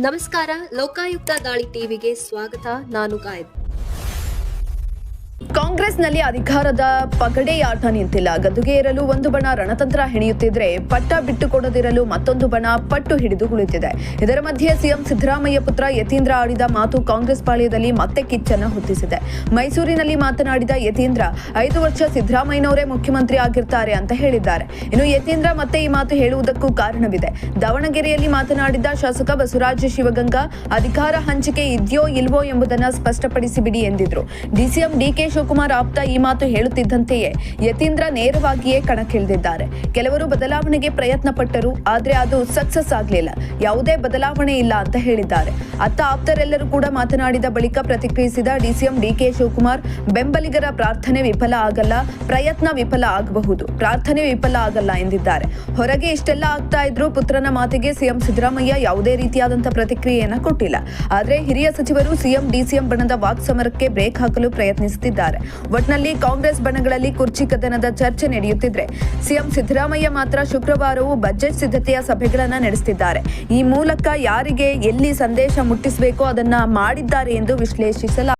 ನಮಸ್ಕಾರ, ಲೋಕಾಯುಕ್ತ ದಾಳಿ ಟಿವಿಗೆ ಸ್ವಾಗತ. ನಾನು ಗಾಯದ್. ಕಾಂಗ್ರೆಸ್ನಲ್ಲಿ ಅಧಿಕಾರದ ಪಗಡೆಯಾಟ ನಿಂತಿಲ್ಲ. ಗದ್ದುಗೆ ಏರಲು ಒಂದು ಬಣ ರಣತಂತ್ರ ಹೆಣೆಯುತ್ತಿದ್ರೆ, ಪಟ್ಟ ಬಿಟ್ಟುಕೊಡದಿರಲು ಮತ್ತೊಂದು ಬಣ ಪಟ್ಟು ಹಿಡಿದು ಕುಳಿತಿದೆ. ಇದರ ಮಧ್ಯೆ ಸಿಎಂ ಸಿದ್ದರಾಮಯ್ಯ ಪುತ್ರ ಯತೀಂದ್ರ ಆಡಿದ ಮಾತು ಕಾಂಗ್ರೆಸ್ ಪಾಳ್ಯದಲ್ಲಿ ಮತ್ತೆ ಕಿಚ್ಚನ್ನ ಹೊತ್ತಿಸಿದೆ. ಮೈಸೂರಿನಲ್ಲಿ ಮಾತನಾಡಿದ ಯತೀಂದ್ರ 5 ವರ್ಷ ಸಿದ್ದರಾಮಯ್ಯನವರೇ ಮುಖ್ಯಮಂತ್ರಿ ಆಗಿರ್ತಾರೆ ಅಂತ ಹೇಳಿದ್ದಾರೆ. ಇನ್ನು ಯತೀಂದ್ರ ಮತ್ತೆ ಈ ಮಾತು ಹೇಳುವುದಕ್ಕೂ ಕಾರಣವಿದೆ. ದಾವಣಗೆರೆಯಲ್ಲಿ ಮಾತನಾಡಿದ ಶಾಸಕ ಬಸವರಾಜ ಶಿವಗಂಗಾ, ಅಧಿಕಾರ ಹಂಚಿಕೆ ಇದೆಯೋ ಇಲ್ವೋ ಎಂಬುದನ್ನು ಸ್ಪಷ್ಟಪಡಿಸಿ ಬಿಡಿ ಎಂದಿದ್ರು. ಡಿಸಿಎಂ ಡಿಕೆ ಶಿವಕುಮಾರ್ ಆಪ್ತ ಈ ಮಾತು ಹೇಳುತ್ತಿದ್ದಂತೆಯೇ ಯತೀಂದ್ರ ನೇರವಾಗಿಯೇ ಕಣಕ್ಕಿಳಿದಿದ್ದಾರೆ. ಕೆಲವರು ಬದಲಾವಣೆಗೆ ಪ್ರಯತ್ನ ಪಟ್ಟರು, ಆದ್ರೆ ಅದು ಸಕ್ಸಸ್ ಆಗಲಿಲ್ಲ. ಯಾವುದೇ ಬದಲಾವಣೆ ಇಲ್ಲ ಅಂತ ಹೇಳಿದ್ದಾರೆ. ಅತ್ತ ಆಪ್ತರೆಲ್ಲರೂ ಕೂಡ ಮಾತನಾಡಿದ ಬಳಿಕ ಪ್ರತಿಕ್ರಿಯಿಸಿದ ಡಿಸಿಎಂ ಡಿಕೆ ಶಿವಕುಮಾರ್, ಬೆಂಬಲಿಗರ ಪ್ರಾರ್ಥನೆ ವಿಫಲ ಆಗಲ್ಲ, ಪ್ರಯತ್ನ ವಿಫಲ ಆಗಬಹುದು, ಪ್ರಾರ್ಥನೆ ವಿಫಲ ಆಗಲ್ಲ ಎಂದಿದ್ದಾರೆ. ಹೊರಗೆ ಇಷ್ಟೆಲ್ಲ ಆಗ್ತಾ ಇದ್ರು ಪುತ್ರನ ಮಾತಿಗೆ ಸಿಎಂ ಸಿದ್ದರಾಮಯ್ಯ ಯಾವುದೇ ರೀತಿಯಾದಂತಹ ಪ್ರತಿಕ್ರಿಯೆಯನ್ನ ಕೊಟ್ಟಿಲ್ಲ. ಆದ್ರೆ ಹಿರಿಯ ಸಚಿವರು ಸಿಎಂ ಡಿಸಿಎಂ ಬಣದ ವಾಕ್ಸಮರಕ್ಕೆ ಬ್ರೇಕ್ ಹಾಕಲು ಪ್ರಯತ್ನಿಸುತ್ತಿದ್ದಾರೆ. ಒಟ್ನಲ್ಲಿ ಕಾಂಗ್ರೆಸ್ ಬಣಗಳಲ್ಲಿ ಕುರ್ಚಿ ಕದನದ ಚರ್ಚೆ ನಡೆಯುತ್ತಿದ್ರೆ, ಸಿಎಂ ಸಿದ್ದರಾಮಯ್ಯ ಮಾತ್ರ ಶುಕ್ರವಾರವೂ ಬಜೆಟ್ ಸಿದ್ಧತೆಯ ಸಭೆಗಳನ್ನ ನಡೆಸುತ್ತಿದ್ದಾರೆ. ಈ ಮೂಲಕ ಯಾರಿಗೆ ಎಲ್ಲಿ ಸಂದೇಶ ಮುಟ್ಟಿಸಬೇಕೋ ಅದನ್ನ ಮಾಡಿದ್ದಾರೆ ಎಂದು ವಿಶ್ಲೇಷಿಸಲಾಗಿದೆ.